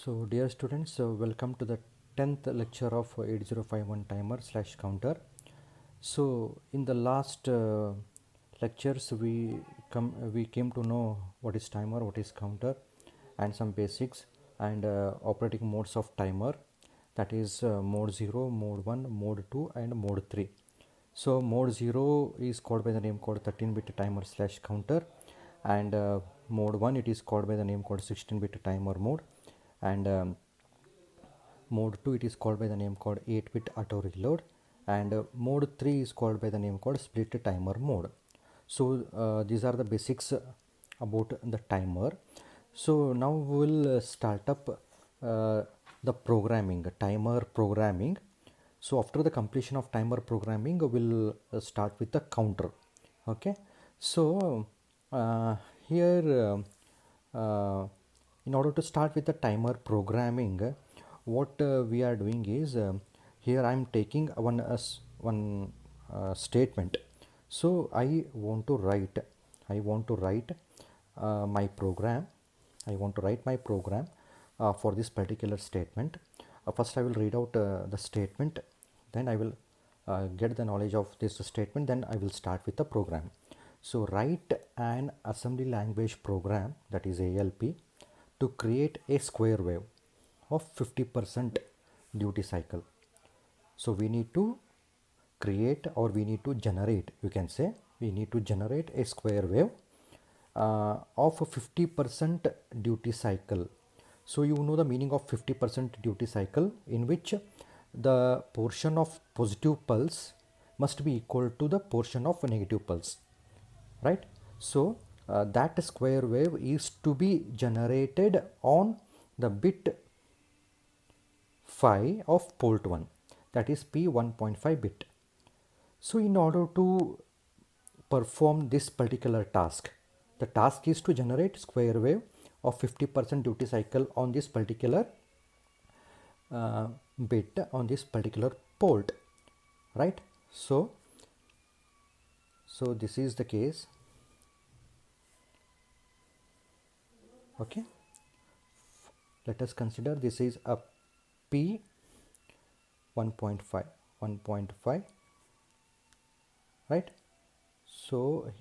So dear students, welcome to the 10th lecture of 8051 timer slash counter. So in the last lectures we came to know what is timer, what is counter, and some basics and operating modes of timer, that is mode 0, mode 1, mode 2 and mode 3. So mode 0 is called by the name called 13-bit timer slash counter, and mode 1 it is called by the name called 16-bit timer mode, and mode 2 it is called by the name called 8-bit auto reload, and mode 3 is called by the name called split timer mode. So these are the basics about the timer. So now we will start up the programming, timer programming. So after the completion of timer programming, we'll start with the counter. Okay, so here in order to start with the timer programming, what we are doing is, here I am taking one statement. So I want to write my program. I want to write my program for this particular statement. First I will read out the statement, then I will get the knowledge of this statement, then I will start with the program. So write an assembly language program, that is ALP, to create a square wave of 50% duty cycle. So we need to create, or we need to generate, you can say we need to generate a square wave of 50% duty cycle. So you know the meaning of 50% duty cycle, in which the portion of positive pulse must be equal to the portion of negative pulse, right? So that square wave is to be generated on the bit 5 of port 1, that is P 1.5 bit. So in order to perform this particular task, the task is to generate square wave of 50% duty cycle on this particular bit, on this particular port, right? So this is the case. Okay, let us consider this is a P 1.5, right? So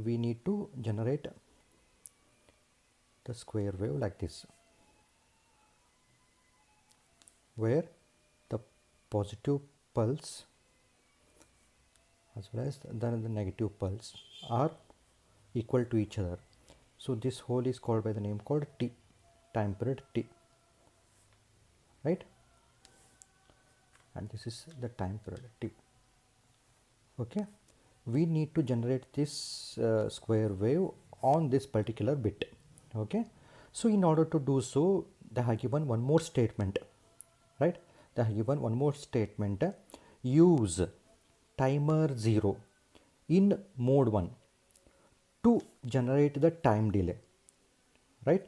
we need to generate the square wave like this, where the positive pulse as well as the negative pulse are equal to each other. So this whole is called by the name called T, time period T, right? And this is the time period T. Okay, we need to generate this square wave on this particular bit. Okay, so in order to do so, they have given one more statement, right? They have given one more statement: use timer 0 in mode 1 to generate the time delay, right?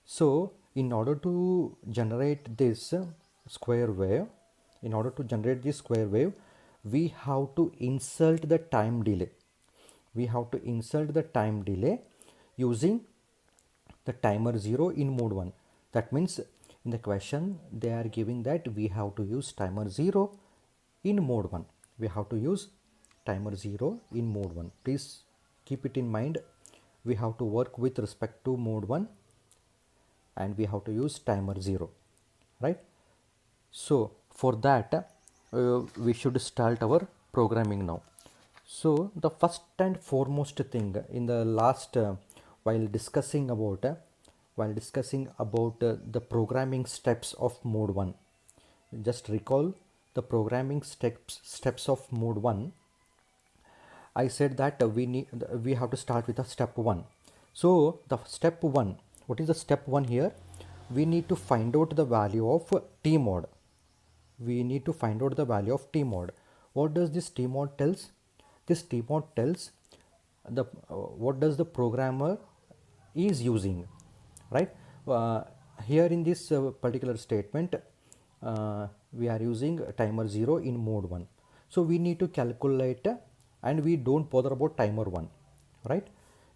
So in order to generate this square wave, we have to insert the time delay. Using the timer 0 in mode 1. That means in the question they are giving that we have to use timer 0 in mode 1. We have to use timer 0 in mode 1. Please keep it in mind. We have to work with respect to mode 1 and we have to use timer 0, right? So for that we should start our programming now. So the first and foremost thing in the last while discussing about the programming steps of mode 1, just recall the programming steps of mode 1. I said that we have to start with a step 1. So the step 1, what is the step 1 here? We need to find out the value of T mod. What does this T mod tells? This T mod tells the what does the programmer is using, right? Here in this particular statement we are using timer 0 in mode 1. So we need to calculate, and we don't bother about timer 1, right?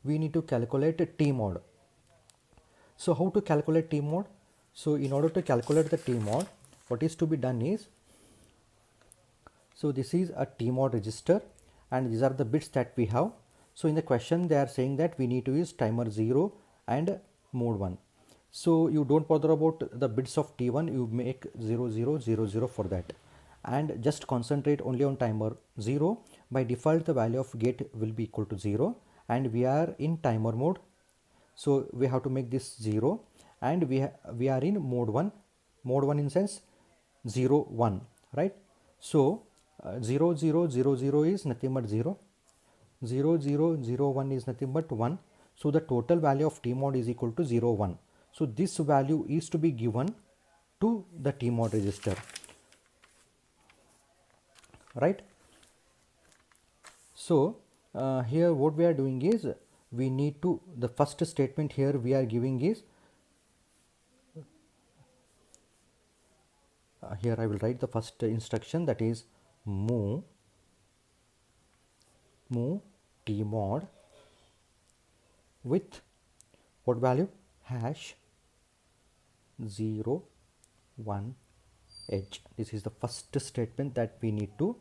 We need to calculate T mod. So how to calculate T mod? So in order to calculate the T-mod, what is to be done is, so this is a T-mod register and these are the bits that we have. So in the question they are saying that we need to use timer 0 and mode 1. So you don't bother about the bits of T1, you make 0 0 0 0 for that and just concentrate only on timer 0. By default the value of gate will be equal to 0 and we are in timer mode, so we have to make this 0 and we are in mode 1 in sense 0 1, right? So 0 0 0 0 is nothing but 0, 0 0 0 1 is nothing but 1. So the total value of T-mod is equal to 0 1. So this value is to be given to the T-mod register, right? So here what we are doing is, we need to, the first statement here we are giving is, here I will write the first instruction, that is move T-mod with what value, hash 0 1 edge. This is the first statement that we need to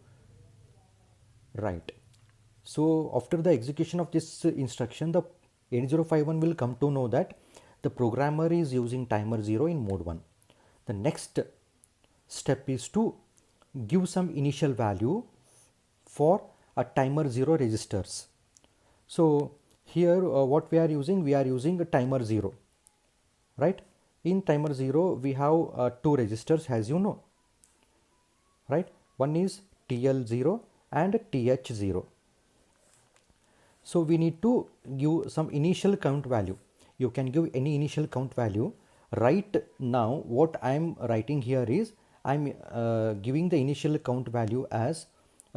write. So after the execution of this instruction, the 8051 will come to know that the programmer is using timer 0 in mode 1. The next step is to give some initial value for a timer 0 registers. So here what we are using a timer 0, right? In timer 0 we have two registers, as you know, right? One is TL0 and TH0. So we need to give some initial count value. You can give any initial count value. Right now what I am writing here is, I am giving the initial count value as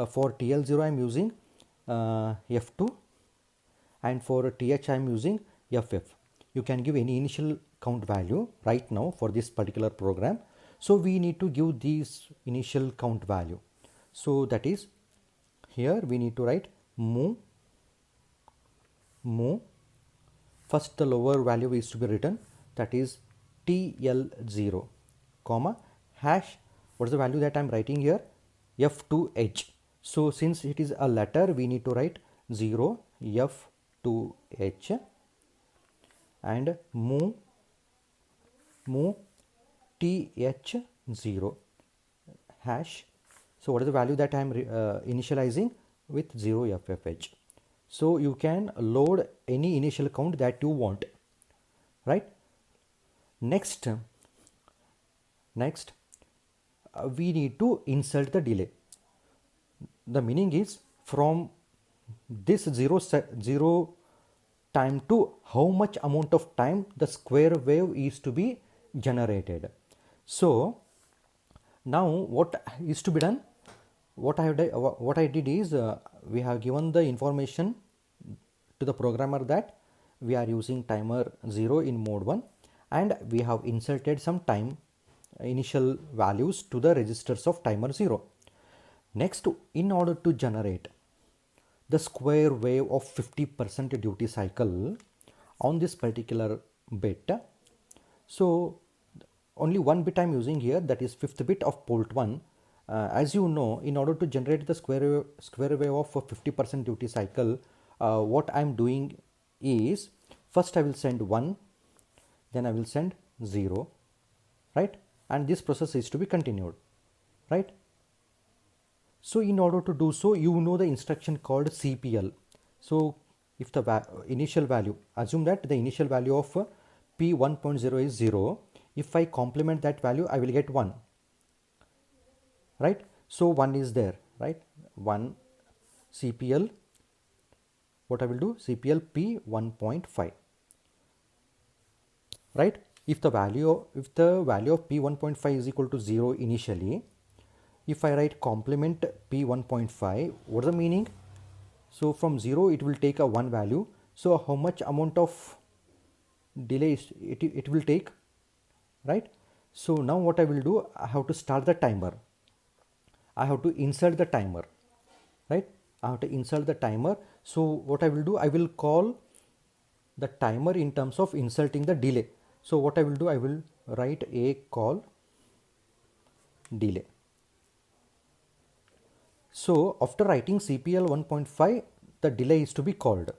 for TL0 I am using F2 and for TH I am using FF. You can give any initial count value right now for this particular program. So we need to give this initial count value. So that is, here we need to write move, first the lower value is to be written, that is TL0 comma hash, what is the value that I am writing here, F2H. So since it is a letter, we need to write 0 F2H and move TH0 hash. So what is the value that I am initializing, with 0 FFH. So you can load any initial count that you want, right? Next we need to insert the delay. The meaning is, from this 0 time to how much amount of time the square wave is to be generated. So now what is to be done, what I did is, we have given the information to the programmer that we are using timer 0 in mode 1 and we have inserted some time initial values to the registers of timer 0. Next, in order to generate the square wave of 50% duty cycle on this particular bit, so only one bit I am using here, that is 5th bit of port 1. As you know, in order to generate the square wave of 50% duty cycle, what I am doing is, first I will send 1, then I will send 0, right? And this process is to be continued, right? So in order to do so, you know the instruction called CPL. So if the initial value, assume that the initial value of P1.0 is 0. If I complement that value, I will get 1, right? So 1 is there, right? 1 CPL, what I will do, CPL P1.5, right? If the value of P1.5 is equal to 0 initially, if I write complement P1.5, what is the meaning? So from 0 it will take a 1 value. So how much amount of delay it will take, right? So now what I will do, I have to start the timer. I have to insert the timer, right? I have to insert the timer. So what I will do, I will call the timer in terms of inserting the delay. So what I will do, I will write a call delay. So after writing CPL 1.5, the delay is to be called.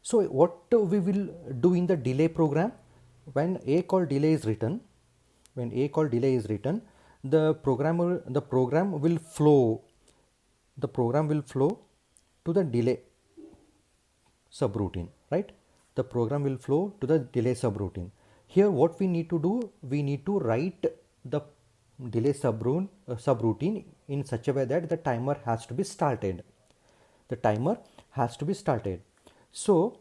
So what we will do in the delay program, when a call delay is written, the program will flow to the delay subroutine, right? The program will flow to the delay subroutine. Here what we need to do, we need to write the delay subroutine in such a way that the timer has to be started. So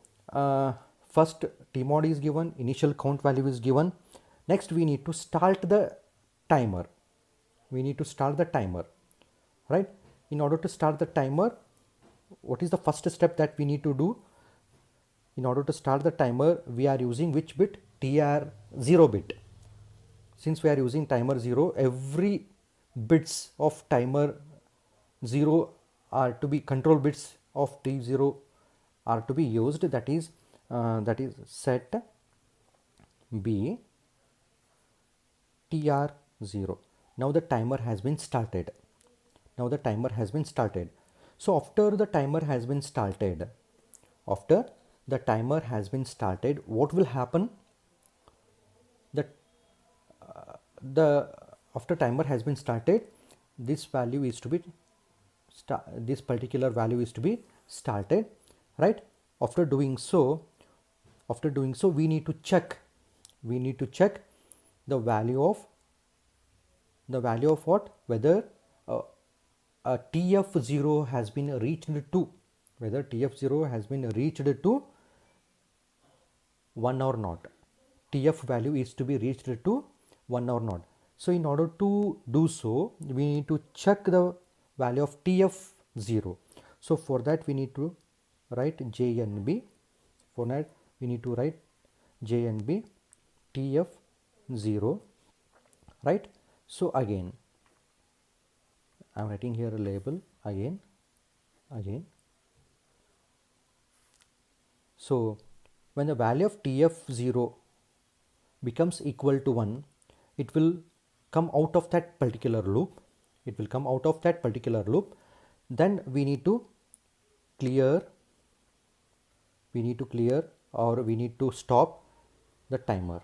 first tmod is given, initial count value is given. Next we need to start the timer. Right? In order to start the timer, what is the first step that we need to do? In order to start the timer, we are using which bit? TR0 bit. Since we are using timer 0, every bits of timer 0 are to be, control bits of T0 are to be used, that is set B TR0. Now the timer has been started. So after the timer has been started, what will happen? After timer has been started, this value is to be this particular value is to be started, right? After doing so, we need to check the value of what? Whether TF0 has been reached to, 1 or not. TF value is to be reached to 1 or not. So in order to do so, we need to check the value of TF0. So for that we need to write JNB. TF0, right? So again, I am writing here a label again. So when the value of TF0 becomes equal to 1, it will come out of that particular loop. Then we need to clear or we need to stop the timer.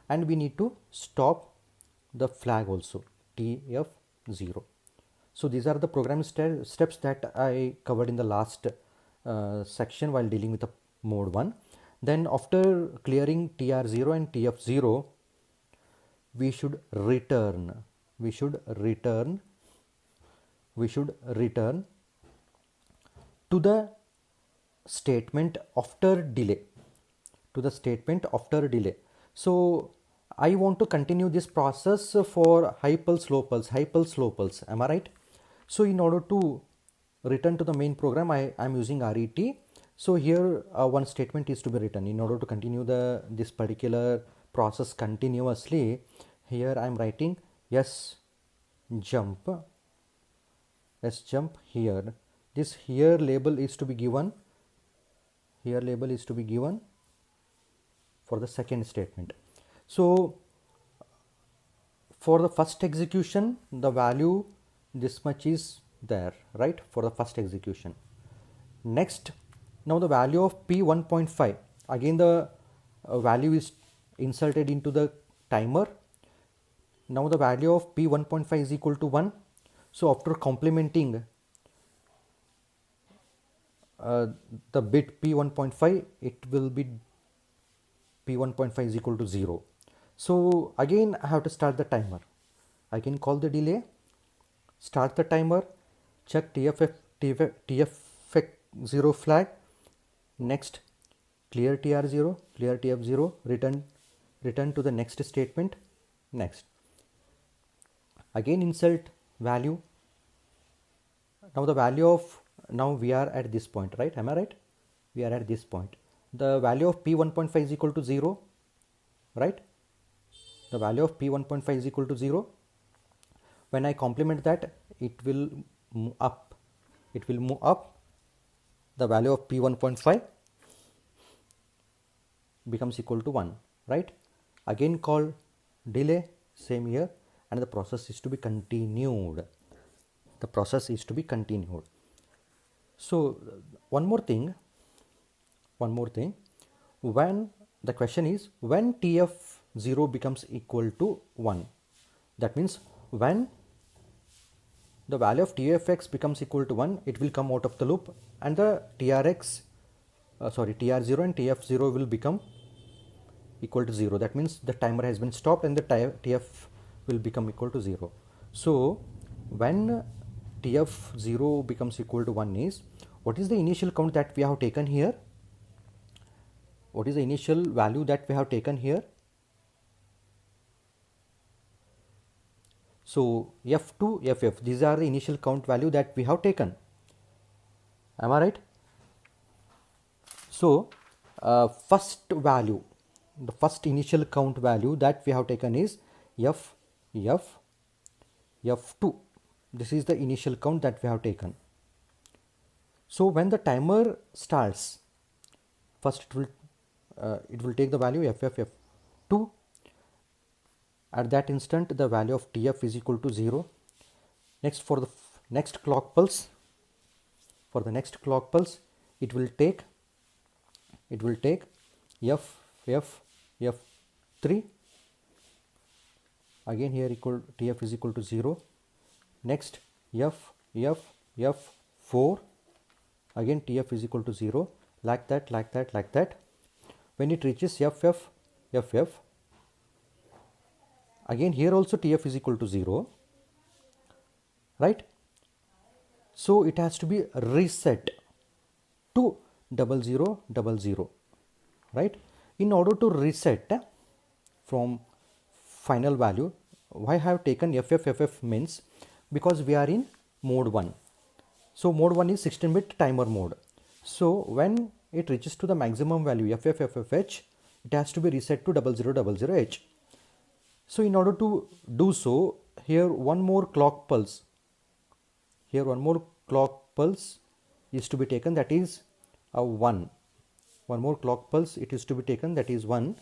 And we need to stop the flag also, TF0. So these are the program steps that I covered in the last section while dealing with the mode 1. Then after clearing TR0 and TF0, we should return to the statement after delay. So I want to continue this process for high pulse, low pulse, am I right? So in order to return to the main program, I am using RET. So here one statement is to be written in order to continue this particular process continuously. Here I am writing S jump here. This here label is to be given. For the second statement. So for the first execution, the value this much is there, right? For the first execution. Next, now the value of P1.5, again the value is inserted into the timer. Now the value of P1.5 is equal to 1. So after complementing the bit P1.5, it will be P1.5 is equal to 0. So again I have to start the timer. I can call the delay, start the timer, check TF0 flag. Next, clear TR0, clear TF0, return to the next statement. Next, again insert value. Now the value of, now we are at this point, right? Am I right? We are at this point. The value of P1.5 is equal to 0, right? The value of P1.5 is equal to 0. When I complement that, it will move up. The value of P1.5 becomes equal to 1, right? again called delay, same here, and the process is to be continued. The process is to be continued. So one more thing, when the question is when tf0 becomes equal to 1, that means when the value of tfx becomes equal to 1, it will come out of the loop, and the tr0 and tf0 will become equal to 0. That means the timer has been stopped and the tf will become equal to 0. So when tf0 becomes equal to 1 is, what is the initial count that we have taken here? What is the initial value that we have taken here? So f2, ff, these are the initial count value that we have taken. Am I right? So first value, the first initial count value that we have taken is f2. This is the initial count that we have taken. So when the timer starts, first it will take the value ff2. At that instant the value of tf is equal to 0. Next, for the next clock pulse, it will take f3. Again here tf is equal to 0. Next f4. Again tf is equal to 0. Like that. When it reaches ff, again here also tf is equal to 0, right? So it has to be reset to 0000, right? In order to reset from final value, why I have taken ff means because we are in mode 1. So mode 1 is 16-bit timer mode. So when it reaches to the maximum value ffffh, it has to be reset to 0000h. So in order to do so, here one more clock pulse is to be taken, that is 1. One more clock pulse it is to be taken, that is 1,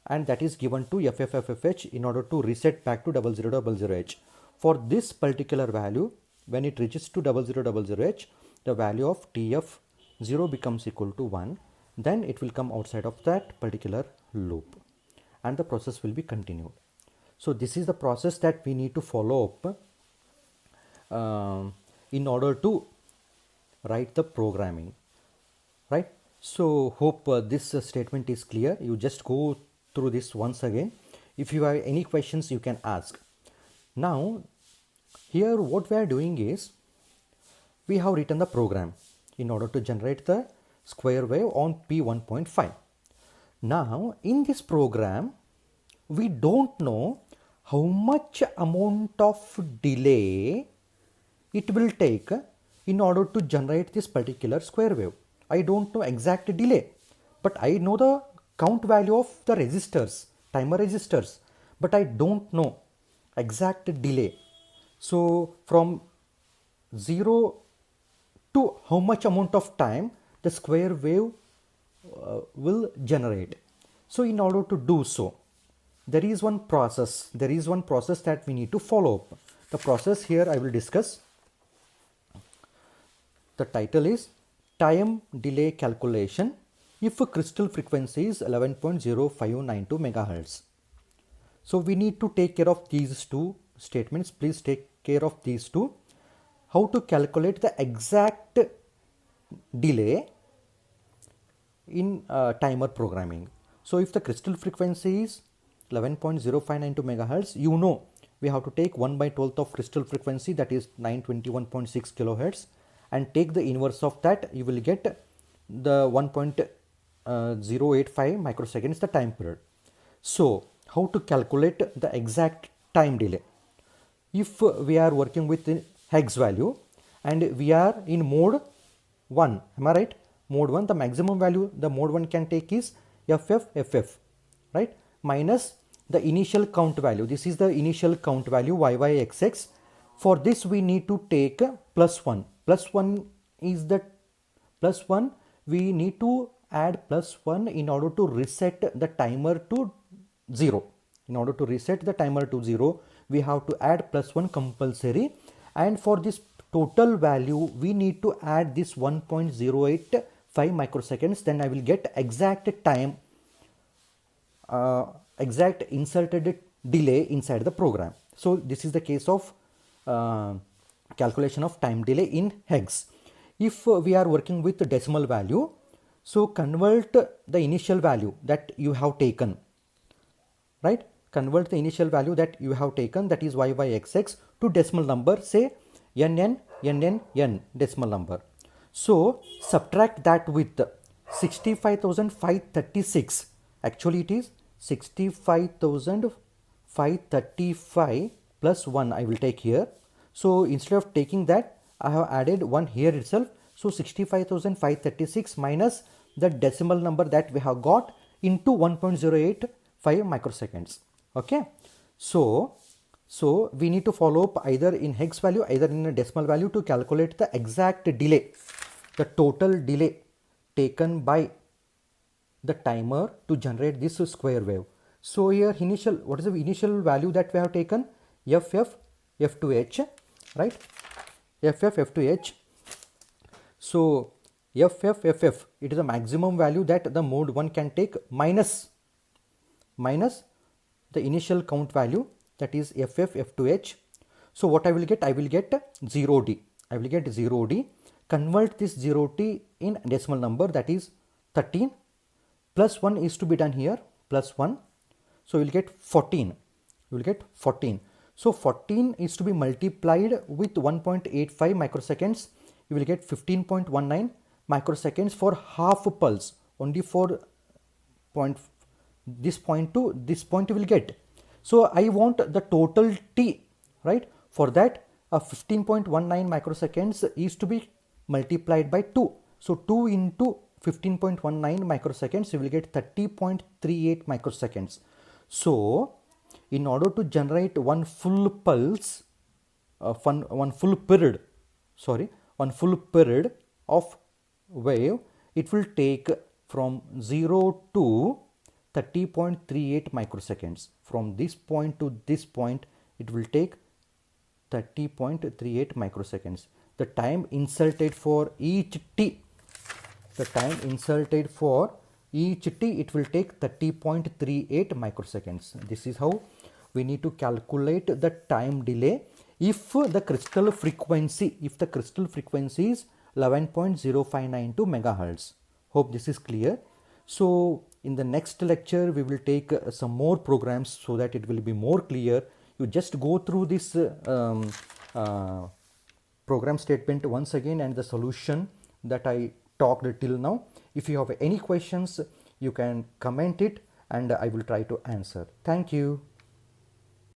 and that is given to ffffh in order to reset back to 0000h. For this particular value, when it reaches to 0000h, the value of tf0 becomes equal to 1. Then it will come outside of that particular loop and the process will be continued. So this is the process that we need to follow up in order to write the programming, right? So hope this statement is clear. You just go through this once again. If you have any questions, you can ask. Now here what we are doing is, we have written the program in order to generate the square wave on P1.5. Now in this program, we don't know how much amount of delay it will take in order to generate this particular square wave. I don't know exact delay, but I know the count value of the resistors, timer resistors, but I don't know exact delay. So from 0 to how much amount of time the square wave will generate. So in order to do so, there is one process that we need to follow up. The process here I will discuss. The title is time delay calculation if a crystal frequency is 11.0592 megahertz. So we need to take care of these two statements. Please take care of these two. How to calculate the exact delay in timer programming. So if the crystal frequency is 11.0592 megahertz, you know we have to take 1/12 of crystal frequency, that is 921.6 kilohertz, and take the inverse of that. You will get the 1.085 microseconds the time period. So how to calculate the exact time delay? If we are working with hex value and we are in mode 1, am I right? Mode 1, the maximum value the mode 1 can take is FFFF, right? Minus the initial count value. This is the initial count value YYXX. For this we need to take plus 1. Plus 1 is the plus 1. We need to add plus 1 in order to reset the timer to 0. In order to reset the timer to 0, we have to add +1 compulsory, and for this total value we need to add this 1.085 microseconds. Then I will get exact time, exact inserted delay inside the program. So this is the case of calculation of time delay in hex. If we are working with the decimal value, so convert the initial value that you have taken, right? Convert the initial value that you have taken, that is YYXX, to decimal number, say NN decimal number. So subtract that with 65,536. Actually it is 65,535 plus 1 I will take here. So instead of taking that, I have added 1 here itself. So 65,536 minus the decimal number that we have got into 1.085 microseconds. Okay. So we need to follow up either in hex value, either in a decimal value, to calculate the exact delay, the total delay taken by the timer to generate this square wave. So here initial, what is the initial value that we have taken? FF F2H, right? FF F2H. So FF, it is a maximum value that the mode 1 can take, minus the initial count value, that is FF F2H. So what I will get? I will get 0D. I will get 0D. Convert this 0D in decimal number, that is 13. Plus 1 is to be done here, plus 1. So you will get 14. You will get 14. So 14 is to be multiplied with 1.85 microseconds. You will get 15.19 microseconds for half a pulse. Only for this point to this point you will get. So I want the total T, right? For that, 15.19 microseconds is to be multiplied by 2. So 2 into 15.19 microseconds, you will get 30.38 microseconds. So in order to generate one full pulse, one full period of wave, it will take from 0 to 30.38 microseconds. From this point to this point, it will take 30.38 microseconds. The time inserted for each T, it will take 30.38 microseconds. This is how we need to calculate the time delay if the crystal frequency is 11.0592 megahertz. Hope this is clear. So in the next lecture we will take some more programs so that it will be more clear. You just go through this program statement once again and the solution that I talked till now. If you have any questions, you can comment it and I will try to answer. Thank you.